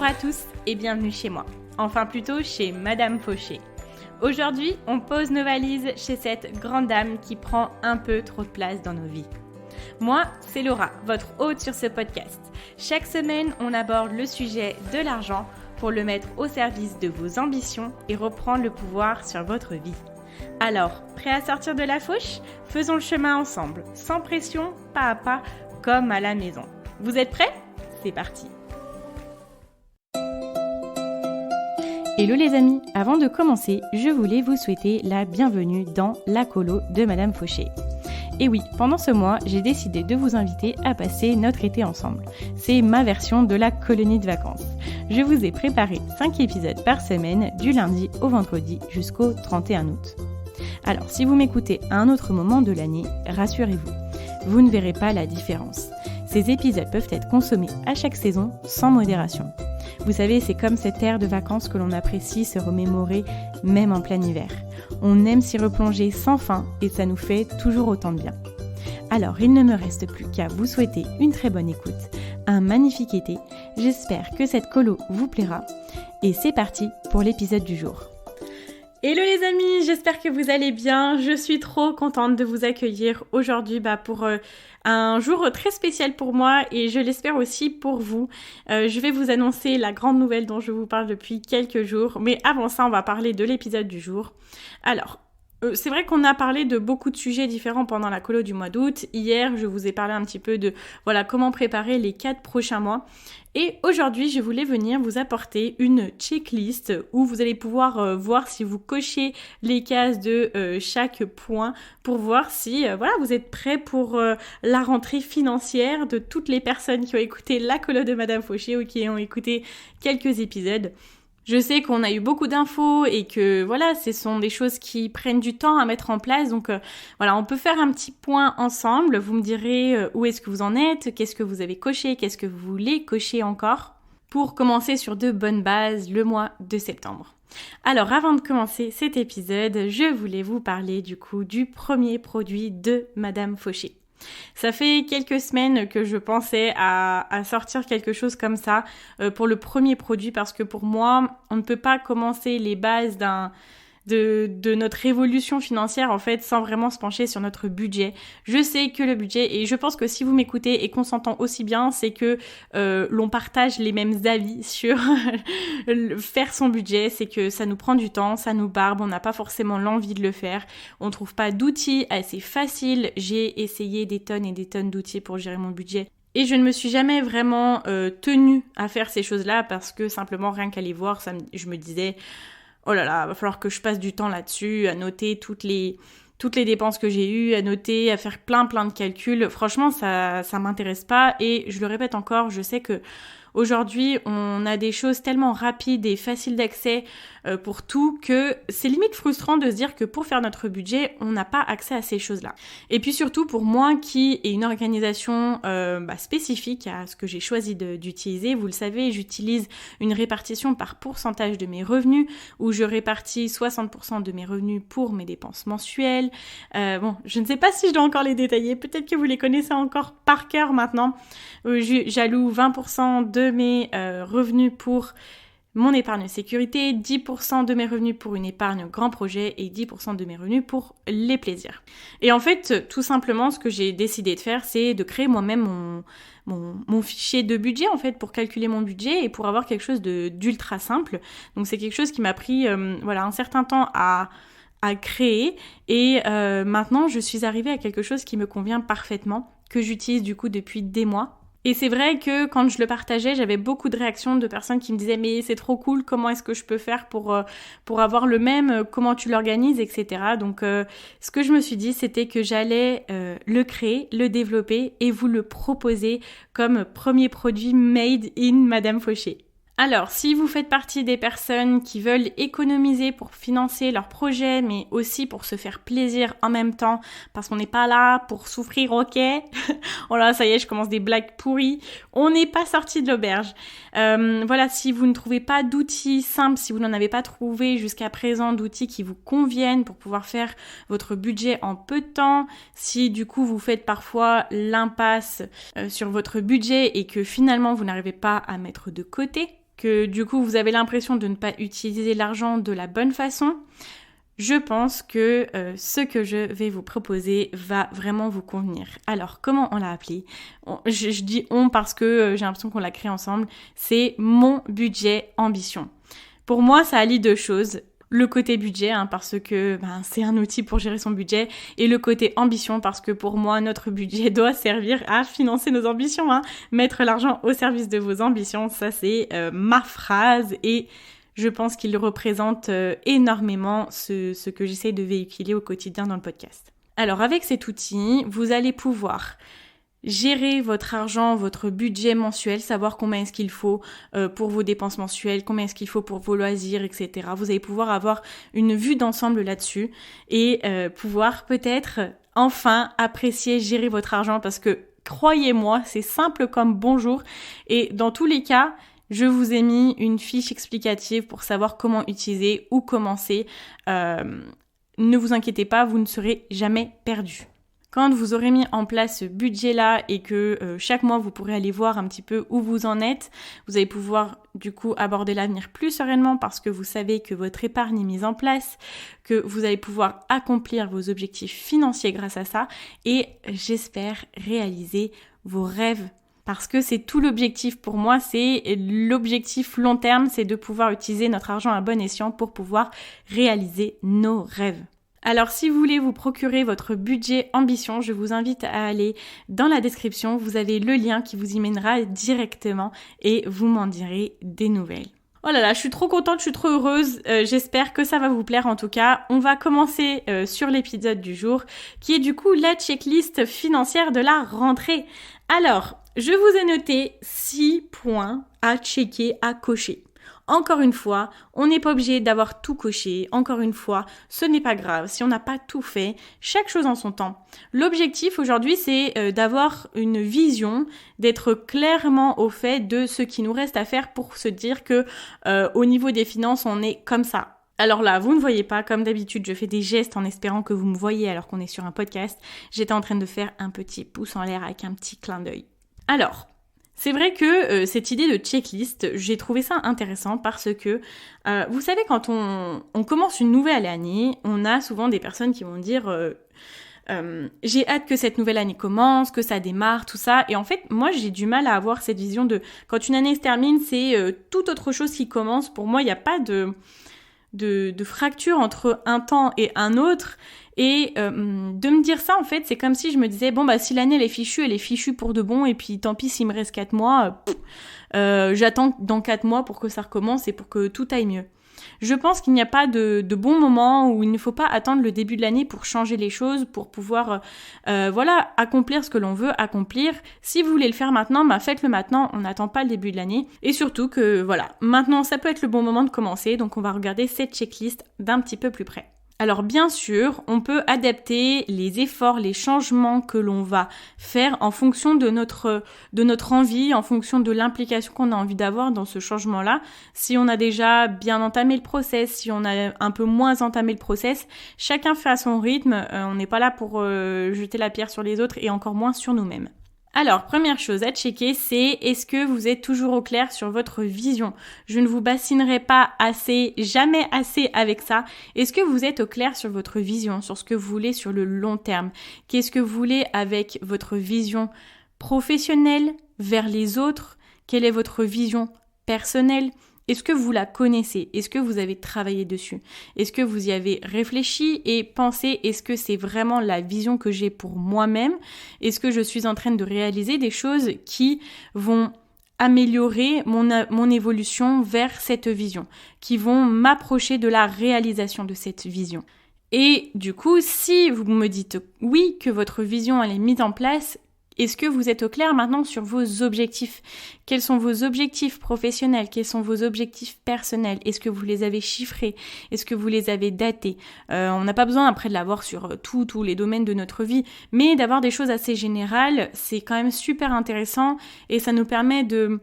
Bonjour à tous et bienvenue chez moi. Enfin plutôt chez Madame Fauché. Aujourd'hui, on pose nos valises chez cette grande dame qui prend un peu trop de place dans nos vies. Moi, c'est Laura, votre hôte sur ce podcast. Chaque semaine, on aborde le sujet de l'argent pour le mettre au service de vos ambitions et reprendre le pouvoir sur votre vie. Alors, prêt à sortir de la fauche ? Faisons le chemin ensemble, sans pression, pas à pas, comme à la maison. Vous êtes prêts ? C'est parti. Hello les amis, avant de commencer, je voulais vous souhaiter la bienvenue dans la colo de Madame Fauché. Et oui, pendant ce mois, j'ai décidé de vous inviter à passer notre été ensemble. C'est ma version de la colonie de vacances. Je vous ai préparé 5 épisodes par semaine, du lundi au vendredi jusqu'au 31 août. Alors, si vous m'écoutez à un autre moment de l'année, rassurez-vous, vous ne verrez pas la différence. Ces épisodes peuvent être consommés à chaque saison, sans modération. Vous savez, c'est comme cette ère de vacances que l'on apprécie se remémorer, même en plein hiver. On aime s'y replonger sans fin et ça nous fait toujours autant de bien. Alors, il ne me reste plus qu'à vous souhaiter une très bonne écoute, un magnifique été. J'espère que cette colo vous plaira. Et c'est parti pour l'épisode du jour. Hello les amis, j'espère que vous allez bien. Je suis trop contente de vous accueillir aujourd'hui pour un jour très spécial pour moi et je l'espère aussi pour vous. Je vais vous annoncer la grande nouvelle dont je vous parle depuis quelques jours. Mais avant ça, on va parler de l'épisode du jour. Alors, c'est vrai qu'on a parlé de beaucoup de sujets différents pendant la colo du mois d'août. Hier, je vous ai parlé un petit peu de comment préparer les 4 prochains mois. Et aujourd'hui, je voulais venir vous apporter une checklist où vous allez pouvoir voir si vous cochez les cases de chaque point pour voir si vous êtes prêts pour la rentrée financière de toutes les personnes qui ont écouté la colo de Madame Fauché ou qui ont écouté quelques épisodes. Je sais qu'on a eu beaucoup d'infos et que ce sont des choses qui prennent du temps à mettre en place. Donc on peut faire un petit point ensemble. Vous me direz où est-ce que vous en êtes, qu'est-ce que vous avez coché, qu'est-ce que vous voulez cocher encore pour commencer sur de bonnes bases le mois de septembre. Alors avant de commencer cet épisode, je voulais vous parler du premier produit de Madame Fauché. Ça fait quelques semaines que je pensais à sortir quelque chose comme ça pour le premier produit parce que pour moi, on ne peut pas commencer les bases de notre évolution financière en fait sans vraiment se pencher sur notre budget. Je sais que le budget, et je pense que si vous m'écoutez et qu'on s'entend aussi bien, c'est que l'on partage les mêmes avis sur faire son budget, c'est que ça nous prend du temps, ça nous barbe, on n'a pas forcément l'envie de le faire, on trouve pas d'outils assez faciles. J'ai essayé des tonnes et des tonnes d'outils pour gérer mon budget. Et je ne me suis jamais vraiment tenue à faire ces choses-là parce que simplement rien qu'à les voir, je me disais oh là là, va falloir que je passe du temps là-dessus, à noter toutes les dépenses que j'ai eues, à noter, à faire plein de calculs. Franchement, ça m'intéresse pas et je le répète encore, je sais que aujourd'hui, on a des choses tellement rapides et faciles d'accès pour tout que c'est limite frustrant de se dire que pour faire notre budget, on n'a pas accès à ces choses-là. Et puis surtout pour moi qui ai une organisation spécifique à ce que j'ai choisi d'utiliser, vous le savez, j'utilise une répartition par pourcentage de mes revenus où je répartis 60% de mes revenus pour mes dépenses mensuelles. Je ne sais pas si je dois encore les détailler, peut-être que vous les connaissez encore par cœur maintenant. J'alloue 20% de mes revenus pour mon épargne sécurité, 10% de mes revenus pour une épargne grand projet et 10% de mes revenus pour les plaisirs. Et en fait, tout simplement, ce que j'ai décidé de faire, c'est de créer moi-même mon fichier de budget en fait pour calculer mon budget et pour avoir quelque chose d'ultra simple. Donc c'est quelque chose qui m'a pris un certain temps à créer et maintenant je suis arrivée à quelque chose qui me convient parfaitement, que j'utilise depuis des mois. Et c'est vrai que quand je le partageais, j'avais beaucoup de réactions de personnes qui me disaient « mais c'est trop cool, comment est-ce que je peux faire pour avoir le même, comment tu l'organises, etc. » Donc ce que je me suis dit, c'était que j'allais le créer, le développer et vous le proposer comme premier produit made in Madame Fauché. Alors, si vous faites partie des personnes qui veulent économiser pour financer leur projet, mais aussi pour se faire plaisir en même temps, parce qu'on n'est pas là pour souffrir, ok. Oh là, ça y est, je commence des blagues pourries. On n'est pas sorti de l'auberge. Si vous ne trouvez pas d'outils simples, si vous n'en avez pas trouvé jusqu'à présent d'outils qui vous conviennent pour pouvoir faire votre budget en peu de temps, si du coup vous faites parfois l'impasse sur votre budget et que finalement vous n'arrivez pas à mettre de côté, que du coup vous avez l'impression de ne pas utiliser l'argent de la bonne façon, je pense que ce que je vais vous proposer va vraiment vous convenir. Alors, comment on l'a appelé ? Je dis on parce que j'ai l'impression qu'on l'a créé ensemble. C'est mon budget ambition. Pour moi, ça allie deux choses. Le côté budget, parce que c'est un outil pour gérer son budget, et le côté ambition, parce que pour moi, notre budget doit servir à financer nos ambitions. Mettre l'argent au service de vos ambitions, ça c'est ma phrase, et je pense qu'il représente énormément ce que j'essaie de véhiculer au quotidien dans le podcast. Alors avec cet outil, vous allez pouvoir gérer votre argent, votre budget mensuel, savoir combien est-ce qu'il faut pour vos dépenses mensuelles, combien est-ce qu'il faut pour vos loisirs, etc. Vous allez pouvoir avoir une vue d'ensemble là-dessus et pouvoir peut-être enfin apprécier, gérer votre argent parce que croyez-moi, c'est simple comme bonjour et dans tous les cas, je vous ai mis une fiche explicative pour savoir comment utiliser ou commencer. Ne vous inquiétez pas, vous ne serez jamais perdu. Quand vous aurez mis en place ce budget-là et que chaque mois vous pourrez aller voir un petit peu où vous en êtes, vous allez pouvoir du coup aborder l'avenir plus sereinement parce que vous savez que votre épargne est mise en place, que vous allez pouvoir accomplir vos objectifs financiers grâce à ça et j'espère réaliser vos rêves. Parce que c'est tout l'objectif pour moi, c'est l'objectif long terme, c'est de pouvoir utiliser notre argent à bon escient pour pouvoir réaliser nos rêves. Alors si vous voulez vous procurer votre budget ambition, je vous invite à aller dans la description, vous avez le lien qui vous y mènera directement et vous m'en direz des nouvelles. Oh là là, je suis trop contente, je suis trop heureuse, j'espère que ça va vous plaire en tout cas. On va commencer sur l'épisode du jour qui est du coup la checklist financière de la rentrée. Alors, je vous ai noté 6 points à checker, à cocher. Encore une fois, on n'est pas obligé d'avoir tout coché. Encore une fois, ce n'est pas grave si on n'a pas tout fait. Chaque chose en son temps. L'objectif aujourd'hui, c'est d'avoir une vision, d'être clairement au fait de ce qui nous reste à faire pour se dire que au niveau des finances, on est comme ça. Alors là, vous ne voyez pas, comme d'habitude, je fais des gestes en espérant que vous me voyez alors qu'on est sur un podcast. J'étais en train de faire un petit pouce en l'air avec un petit clin d'œil. Alors, c'est vrai que cette idée de checklist, j'ai trouvé ça intéressant parce que, vous savez, quand on commence une nouvelle année, on a souvent des personnes qui vont dire j'ai hâte que cette nouvelle année commence, que ça démarre, tout ça. Et en fait, moi, j'ai du mal à avoir cette vision de quand une année se termine, c'est toute autre chose qui commence. Pour moi, il n'y a pas de fracture entre un temps et un autre. Et de me dire ça, en fait, c'est comme si je me disais, bon, bah si l'année elle est fichue pour de bon, et puis tant pis s'il me reste 4 mois, j'attends dans 4 mois pour que ça recommence et pour que tout aille mieux. Je pense qu'il n'y a pas de bon moment où il ne faut pas attendre le début de l'année pour changer les choses, pour pouvoir accomplir ce que l'on veut accomplir. Si vous voulez le faire maintenant, faites-le maintenant, on n'attend pas le début de l'année. Et surtout que maintenant ça peut être le bon moment de commencer, donc on va regarder cette checklist d'un petit peu plus près. Alors bien sûr, on peut adapter les efforts, les changements que l'on va faire en fonction de notre envie, en fonction de l'implication qu'on a envie d'avoir dans ce changement-là. Si on a déjà bien entamé le process, si on a un peu moins entamé le process, chacun fait à son rythme. On n'est pas là pour jeter la pierre sur les autres et encore moins sur nous-mêmes. Alors, première chose à checker, c'est est-ce que vous êtes toujours au clair sur votre vision ? Je ne vous bassinerai pas jamais assez avec ça. Est-ce que vous êtes au clair sur votre vision, sur ce que vous voulez sur le long terme ? Qu'est-ce que vous voulez avec votre vision professionnelle vers les autres ? Quelle est votre vision personnelle ? Est-ce que vous la connaissez ? Est-ce que vous avez travaillé dessus ? Est-ce que vous y avez réfléchi et pensé ? Est-ce que c'est vraiment la vision que j'ai pour moi-même ? Est-ce que je suis en train de réaliser des choses qui vont améliorer mon évolution vers cette vision, qui vont m'approcher de la réalisation de cette vision ? Et du coup, si vous me dites oui, que votre vision elle est mise en place, est-ce que vous êtes au clair maintenant sur vos objectifs ? Quels sont vos objectifs professionnels ? Quels sont vos objectifs personnels ? Est-ce que vous les avez chiffrés ? Est-ce que vous les avez datés ? On n'a pas besoin après de l'avoir sur tous les domaines de notre vie, mais d'avoir des choses assez générales, c'est quand même super intéressant et ça nous permet de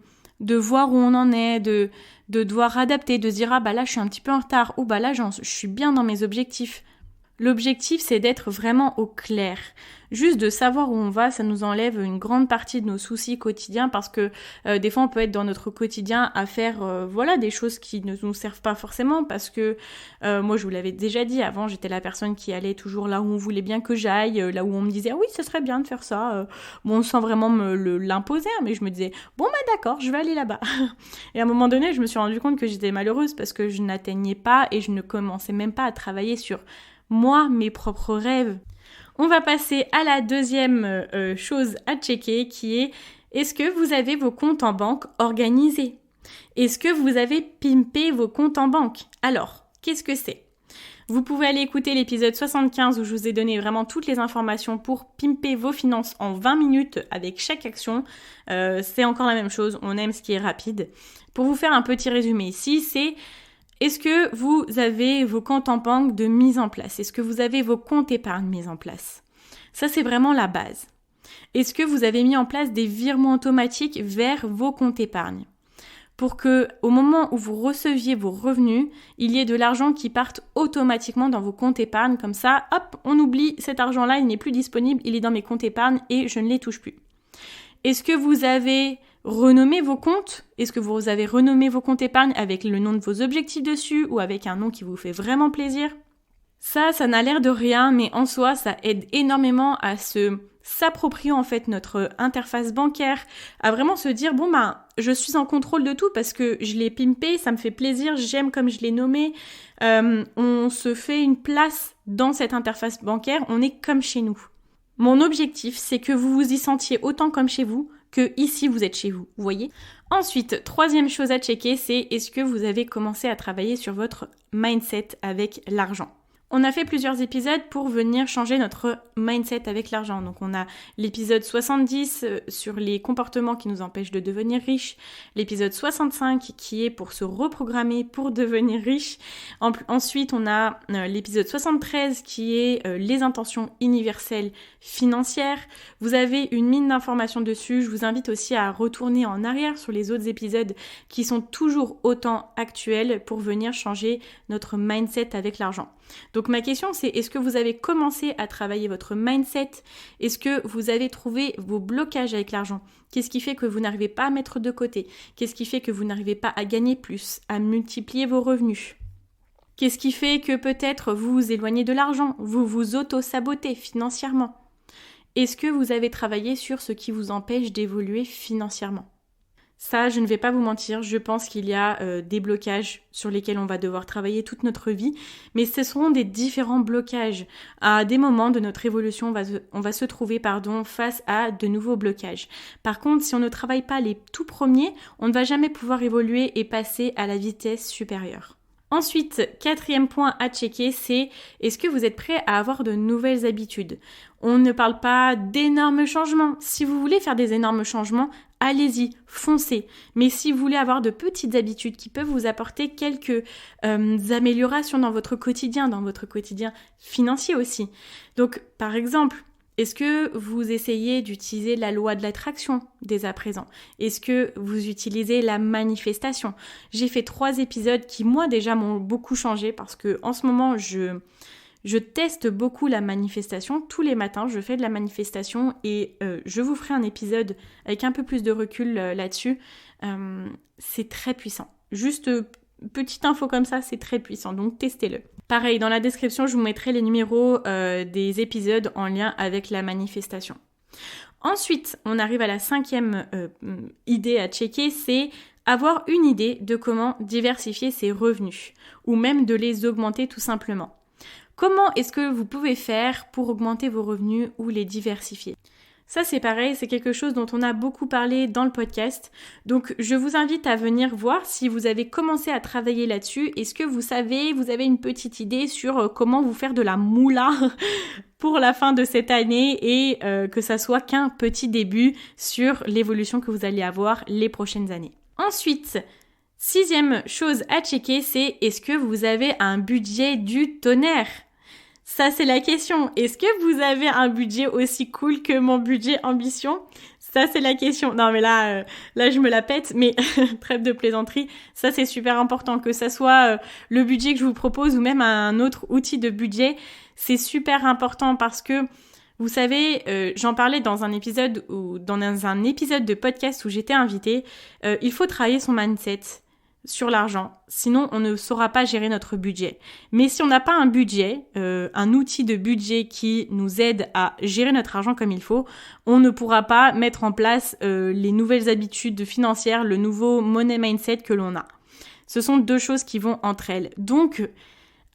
voir où on en est, de devoir adapter, de se dire « Ah bah là je suis un petit peu en retard » ou « Bah là je suis bien dans mes objectifs ». L'objectif, c'est d'être vraiment au clair. Juste de savoir où on va, ça nous enlève une grande partie de nos soucis quotidiens parce que des fois, on peut être dans notre quotidien à faire des choses qui ne nous servent pas forcément parce que moi, je vous l'avais déjà dit, avant, j'étais la personne qui allait toujours là où on voulait bien que j'aille, là où on me disait « oui, ce serait bien de faire ça bon, sans vraiment l'imposer, mais je me disais « bon, d'accord, je vais aller là-bas ». Et à un moment donné, je me suis rendu compte que j'étais malheureuse parce que je n'atteignais pas et je ne commençais même pas à travailler sur moi, mes propres rêves. On va passer à la deuxième chose à checker qui est est-ce que vous avez vos comptes en banque organisés? Est-ce que vous avez pimpé vos comptes en banque? Alors, qu'est-ce que c'est? Vous pouvez aller écouter l'épisode 75 où je vous ai donné vraiment toutes les informations pour pimper vos finances en 20 minutes avec chaque action. C'est encore la même chose, on aime ce qui est rapide. Pour vous faire un petit résumé ici, c'est est-ce que vous avez vos comptes en banque de mise en place? Est-ce que vous avez vos comptes épargne mis en place? Ça, c'est vraiment la base. Est-ce que vous avez mis en place des virements automatiques vers vos comptes épargne? Pour que, au moment où vous receviez vos revenus, il y ait de l'argent qui parte automatiquement dans vos comptes épargne. Comme ça, hop, on oublie cet argent-là, il n'est plus disponible, il est dans mes comptes épargne et je ne les touche plus. Est-ce que vous avez renommé vos comptes? Est-ce que vous avez renommé vos comptes épargne avec le nom de vos objectifs dessus ou avec un nom qui vous fait vraiment plaisir? Ça n'a l'air de rien, mais en soi, ça aide énormément à s'approprier en fait notre interface bancaire, à vraiment se dire je suis en contrôle de tout parce que je l'ai pimpé, ça me fait plaisir, j'aime comme je l'ai nommé. On se fait une place dans cette interface bancaire, on est comme chez nous. Mon objectif, c'est que vous vous y sentiez autant comme chez vous que ici vous êtes chez vous, vous voyez? Ensuite, troisième chose à checker, c'est est-ce que vous avez commencé à travailler sur votre mindset avec l'argent? On a fait plusieurs épisodes pour venir changer notre mindset avec l'argent. Donc on a l'épisode 70 sur les comportements qui nous empêchent de devenir riches, l'épisode 65 qui est pour se reprogrammer pour devenir riche. Ensuite on a l'épisode 73 qui est les intentions universelles financières. Vous avez une mine d'informations dessus. Je vous invite aussi à retourner en arrière sur les autres épisodes qui sont toujours autant actuels pour venir changer notre mindset avec l'argent. Donc ma question c'est, est-ce que vous avez commencé à travailler votre mindset? Est-ce que vous avez trouvé vos blocages avec l'argent? Qu'est-ce qui fait que vous n'arrivez pas à mettre de côté? Qu'est-ce qui fait que vous n'arrivez pas à gagner plus, à multiplier vos revenus? Qu'est-ce qui fait que peut-être vous vous éloignez de l'argent? Vous vous auto-sabotez financièrement? Est-ce que vous avez travaillé sur ce qui vous empêche d'évoluer financièrement? Ça, je ne vais pas vous mentir, je pense qu'il y a des blocages sur lesquels on va devoir travailler toute notre vie, mais ce seront des différents blocages. À des moments de notre évolution, on va se trouver face à de nouveaux blocages. Par contre, si on ne travaille pas les tout premiers, on ne va jamais pouvoir évoluer et passer à la vitesse supérieure. Ensuite, quatrième point à checker, c'est est-ce que vous êtes prêt à avoir de nouvelles habitudes? On ne parle pas d'énormes changements. Si vous voulez faire des énormes changements, allez-y, foncez. Mais si vous voulez avoir de petites habitudes qui peuvent vous apporter quelques améliorations dans votre quotidien financier aussi. Donc, par exemple, est-ce que vous essayez d'utiliser la loi de l'attraction dès à présent? Est-ce que vous utilisez la manifestation? J'ai fait 3 épisodes qui, moi, déjà, m'ont beaucoup changé parce que en ce moment, je teste beaucoup la manifestation. Tous les matins, je fais de la manifestation et je vous ferai un épisode avec un peu plus de recul là-dessus. C'est très puissant. Juste petite info comme ça, c'est très puissant, donc testez-le. Pareil, dans la description, je vous mettrai les numéros des épisodes en lien avec la manifestation. Ensuite, on arrive à la 5e idée à checker, c'est avoir une idée de comment diversifier ses revenus ou même de les augmenter tout simplement. Comment est-ce que vous pouvez faire pour augmenter vos revenus ou les diversifier? Ça, c'est pareil, c'est quelque chose dont on a beaucoup parlé dans le podcast. Donc, je vous invite à venir voir si vous avez commencé à travailler là-dessus. Est-ce que vous avez une petite idée sur comment vous faire de la moula pour la fin de cette année et que ça soit qu'un petit début sur l'évolution que vous allez avoir les prochaines années. Ensuite, 6e chose à checker, c'est est-ce que vous avez un budget du tonnerre? Ça, c'est la question. Est-ce que vous avez un budget aussi cool que mon budget ambition? Ça, c'est la question. Non, mais là, je me la pète, mais trêve de plaisanterie. Ça, c'est super important. Que ça soit le budget que je vous propose ou même un autre outil de budget, c'est super important parce que, vous savez, j'en parlais dans un épisode de podcast où j'étais invitée. Il faut travailler son mindset sur l'argent, sinon on ne saura pas gérer notre budget. Mais si on n'a pas un budget, un outil de budget qui nous aide à gérer notre argent comme il faut, on ne pourra pas mettre en place les nouvelles habitudes financières, le nouveau money mindset que l'on a. Ce sont deux choses qui vont entre elles. Donc,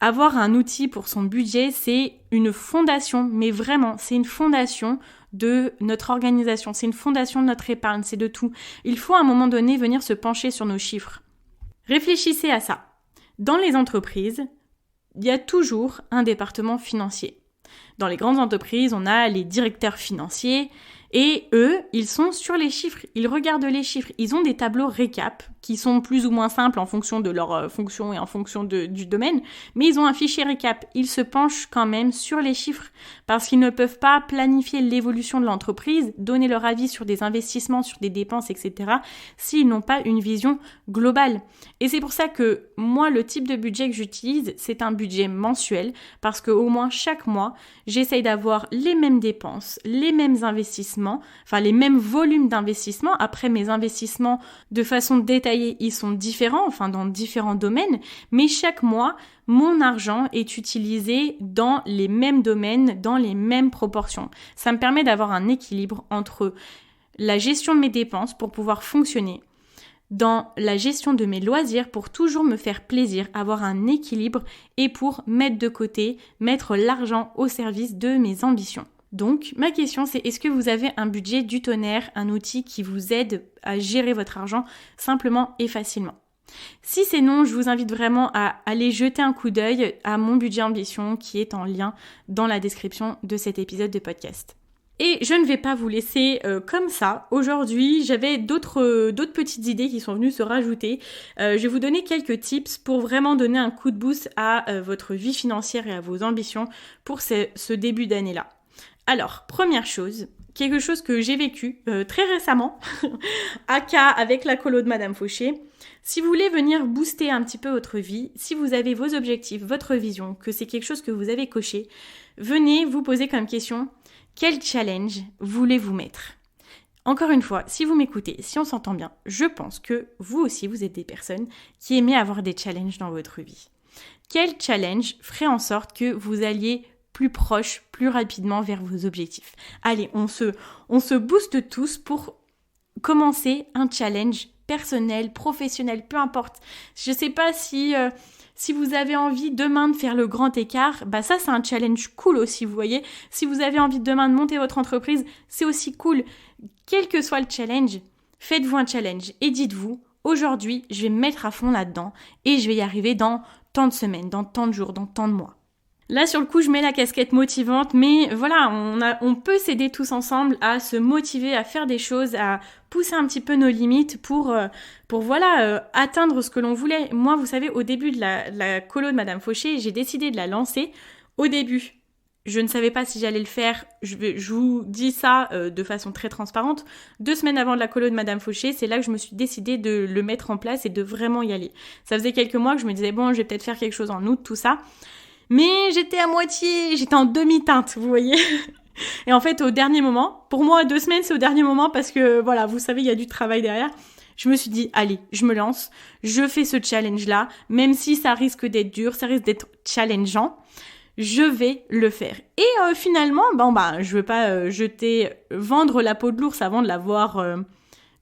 avoir un outil pour son budget, c'est une fondation, mais vraiment, c'est une fondation de notre organisation, c'est une fondation de notre épargne, c'est de tout. Il faut à un moment donné venir se pencher sur nos chiffres. Réfléchissez à ça. Dans les entreprises, il y a toujours un département financier. Dans les grandes entreprises, on a les directeurs financiers et eux, ils sont sur les chiffres, ils regardent les chiffres. Ils ont des tableaux récap qui sont plus ou moins simples en fonction de leur fonction et en fonction du domaine, mais ils ont un fichier récap. Ils se penchent quand même sur les chiffres parce qu'ils ne peuvent pas planifier l'évolution de l'entreprise, donner leur avis sur des investissements, sur des dépenses, etc. s'ils n'ont pas une vision globale. Et c'est pour ça que moi, le type de budget que j'utilise, c'est un budget mensuel parce qu'au moins chaque mois, j'essaye d'avoir les mêmes dépenses, les mêmes investissements, enfin les mêmes volumes d'investissement. Après, mes investissements de façon détaillée, ils sont différents, enfin dans différents domaines, mais chaque mois, mon argent est utilisé dans les mêmes domaines, dans les mêmes proportions. Ça me permet d'avoir un équilibre entre la gestion de mes dépenses pour pouvoir fonctionner, dans la gestion de mes loisirs pour toujours me faire plaisir, avoir un équilibre et pour mettre de côté, mettre l'argent au service de mes ambitions. Donc, ma question c'est, est-ce que vous avez un budget du tonnerre, un outil qui vous aide à gérer votre argent simplement et facilement ? Si c'est non, je vous invite vraiment à aller jeter un coup d'œil à mon budget ambition qui est en lien dans la description de cet épisode de podcast. Et je ne vais pas vous laisser comme ça. Aujourd'hui, j'avais d'autres petites idées qui sont venues se rajouter. Je vais vous donner quelques tips pour vraiment donner un coup de boost à votre vie financière et à vos ambitions pour ce début d'année-là. Alors, première chose, quelque chose que j'ai vécu très récemment, aka avec la colo de Madame Fauché. Si vous voulez venir booster un petit peu votre vie, si vous avez vos objectifs, votre vision, que c'est quelque chose que vous avez coché, venez vous poser comme question, quel challenge voulez-vous mettre ? Encore une fois, si vous m'écoutez, si on s'entend bien, je pense que vous aussi, vous êtes des personnes qui aimez avoir des challenges dans votre vie. Quel challenge ferait en sorte que vous alliez plus proche, plus rapidement vers vos objectifs. Allez, on se booste tous pour commencer un challenge personnel, professionnel, peu importe. Je sais pas si vous avez envie demain de faire le grand écart, bah ça c'est un challenge cool aussi, vous voyez. Si vous avez envie demain de monter votre entreprise, c'est aussi cool. Quel que soit le challenge, faites-vous un challenge et dites-vous, aujourd'hui, je vais me mettre à fond là-dedans et je vais y arriver dans tant de semaines, dans tant de jours, dans tant de mois. Là, sur le coup, je mets la casquette motivante, mais voilà, on peut s'aider tous ensemble à se motiver, à faire des choses, à pousser un petit peu nos limites pour atteindre ce que l'on voulait. Moi, vous savez, au début de la colo de Madame Fauché, j'ai décidé de la lancer. Au début, je ne savais pas si j'allais le faire. Je vous dis ça de façon très transparente. 2 semaines avant de la colo de Madame Fauché, c'est là que je me suis décidée de le mettre en place et de vraiment y aller. Ça faisait quelques mois que je me disais, bon, je vais peut-être faire quelque chose en août, tout ça. Mais j'étais en demi-teinte, vous voyez. Et en fait, au dernier moment, pour moi, 2 semaines, c'est au dernier moment parce que, voilà, vous savez, il y a du travail derrière. Je me suis dit, allez, je me lance, je fais ce challenge-là, même si ça risque d'être dur, ça risque d'être challengeant, je vais le faire. Et finalement, je veux pas vendre la peau de l'ours avant de l'avoir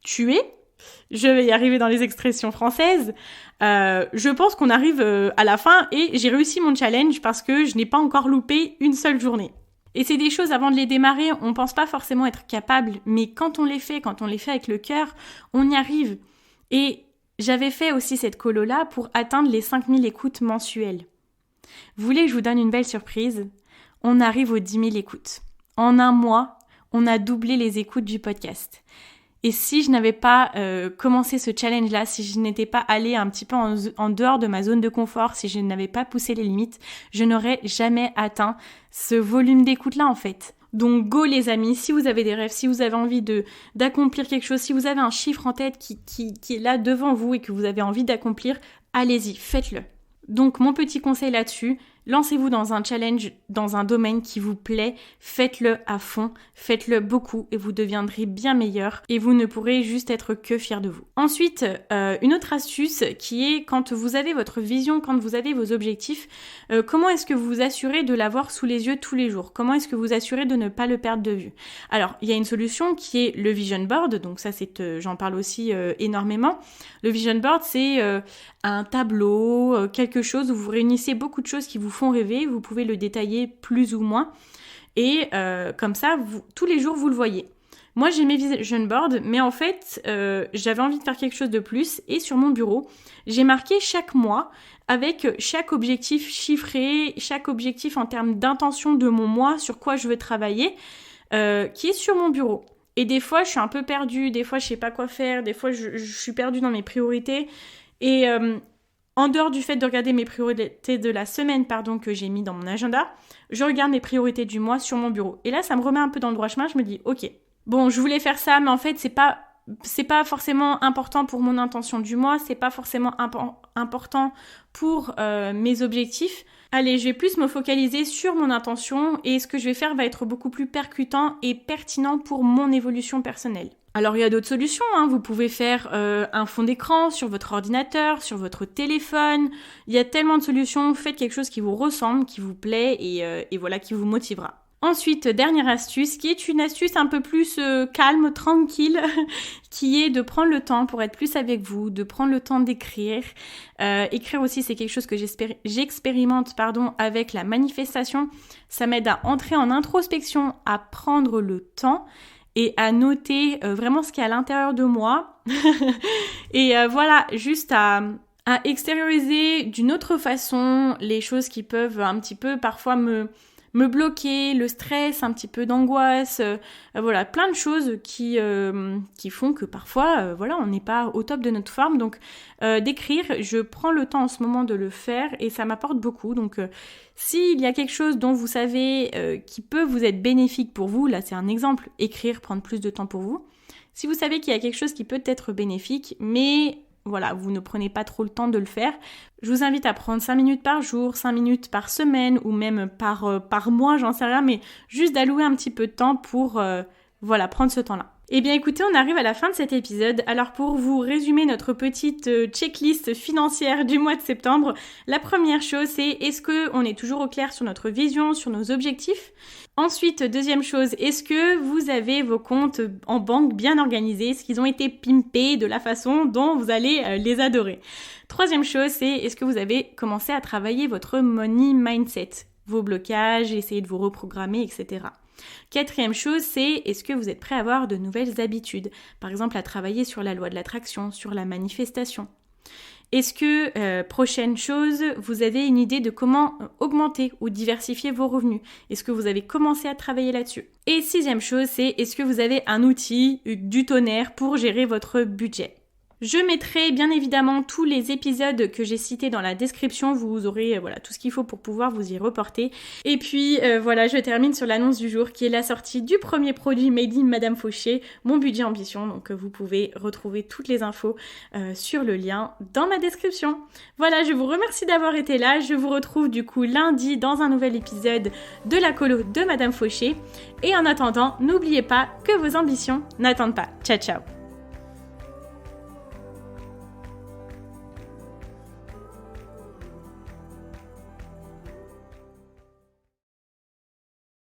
tué. Je vais y arriver dans les expressions françaises. Je pense qu'on arrive à la fin et j'ai réussi mon challenge parce que je n'ai pas encore loupé une seule journée. Et c'est des choses, avant de les démarrer, on pense pas forcément être capable, mais quand on les fait avec le cœur, on y arrive. Et j'avais fait aussi cette colo-là pour atteindre les 5000 écoutes mensuelles. Vous voulez que je vous donne une belle surprise ? On arrive aux 10 000 écoutes. En un mois, on a doublé les écoutes du podcast. Et si je n'avais pas commencé ce challenge-là, si je n'étais pas allée un petit peu en dehors de ma zone de confort, si je n'avais pas poussé les limites, je n'aurais jamais atteint ce volume d'écoute-là en fait. Donc go les amis, si vous avez des rêves, si vous avez envie d'accomplir quelque chose, si vous avez un chiffre en tête qui est là devant vous et que vous avez envie d'accomplir, allez-y, faites-le. Donc mon petit conseil là-dessus, lancez-vous dans un challenge, dans un domaine qui vous plaît, faites-le à fond, faites-le beaucoup et vous deviendrez bien meilleur et vous ne pourrez juste être que fiers de vous. Ensuite, une autre astuce qui est quand vous avez votre vision, quand vous avez vos objectifs, comment est-ce que vous vous assurez de l'avoir sous les yeux tous les jours? Comment est-ce que vous assurez de ne pas le perdre de vue? Alors, il y a une solution qui est le vision board, donc ça j'en parle aussi énormément. Le vision board, c'est un tableau, quelque chose où vous réunissez beaucoup de choses qui vous font rêver, vous pouvez le détailler plus ou moins, et comme ça, tous les jours, vous le voyez. Moi, j'ai mes vision boards, mais en fait, j'avais envie de faire quelque chose de plus, et sur mon bureau, j'ai marqué chaque mois, avec chaque objectif chiffré, chaque objectif en termes d'intention de mon mois, sur quoi je veux travailler, qui est sur mon bureau. Et des fois, je suis un peu perdue, des fois, je sais pas quoi faire, des fois, je suis perdue dans mes priorités. Et en dehors du fait de regarder mes priorités de la semaine, que j'ai mis dans mon agenda, je regarde mes priorités du mois sur mon bureau. Et là, ça me remet un peu dans le droit chemin. Je me dis, ok, bon, je voulais faire ça, mais en fait, c'est pas forcément important pour mon intention du mois, c'est pas forcément important pour mes objectifs. Allez, je vais plus me focaliser sur mon intention et ce que je vais faire va être beaucoup plus percutant et pertinent pour mon évolution personnelle. Alors il y a d'autres solutions, vous pouvez faire un fond d'écran sur votre ordinateur, sur votre téléphone, il y a tellement de solutions, faites quelque chose qui vous ressemble, qui vous plaît et voilà, qui vous motivera. Ensuite, dernière astuce, qui est une astuce un peu plus calme, tranquille, qui est de prendre le temps pour être plus avec vous, de prendre le temps d'écrire. Écrire aussi, c'est quelque chose que j'expérimente avec la manifestation. Ça m'aide à entrer en introspection, à prendre le temps et à noter vraiment ce qu'il y a à l'intérieur de moi. Et voilà, juste à extérioriser d'une autre façon les choses qui peuvent un petit peu parfois me bloquer, le stress, un petit peu d'angoisse, voilà, plein de choses qui font que parfois, on n'est pas au top de notre forme. Donc, d'écrire, je prends le temps en ce moment de le faire et ça m'apporte beaucoup. Donc, s'il y a quelque chose dont vous savez qui peut vous être bénéfique pour vous, là c'est un exemple, écrire, prendre plus de temps pour vous. Si vous savez qu'il y a quelque chose qui peut être bénéfique, mais voilà, vous ne prenez pas trop le temps de le faire, je vous invite à prendre 5 minutes par jour, 5 minutes par semaine ou même par mois, j'en sais rien, mais juste d'allouer un petit peu de temps pour prendre ce temps-là. Eh bien écoutez, on arrive à la fin de cet épisode. Alors pour vous résumer notre petite checklist financière du mois de septembre, la première chose c'est est-ce qu'on est toujours au clair sur notre vision, sur nos objectifs ? Ensuite, deuxième chose, est-ce que vous avez vos comptes en banque bien organisés? Est-ce qu'ils ont été pimpés de la façon dont vous allez les adorer? Troisième chose, c'est est-ce que vous avez commencé à travailler votre money mindset? Vos blocages, essayer de vous reprogrammer, etc. Quatrième chose, c'est est-ce que vous êtes prêt à avoir de nouvelles habitudes? Par exemple, à travailler sur la loi de l'attraction, sur la manifestation. Est-ce que, prochaine chose, vous avez une idée de comment augmenter ou diversifier vos revenus? Est-ce que vous avez commencé à travailler là-dessus? Et sixième chose, c'est est-ce que vous avez un outil du tonnerre pour gérer votre budget? Je mettrai bien évidemment tous les épisodes que j'ai cités dans la description, vous aurez tout ce qu'il faut pour pouvoir vous y reporter. Et puis je termine sur l'annonce du jour qui est la sortie du premier produit Made in Madame Fauché, mon budget ambition. Donc vous pouvez retrouver toutes les infos sur le lien dans ma description. Voilà, je vous remercie d'avoir été là. Je vous retrouve du coup lundi dans un nouvel épisode de la colo de Madame Fauché. Et en attendant, n'oubliez pas que vos ambitions n'attendent pas. Ciao ciao.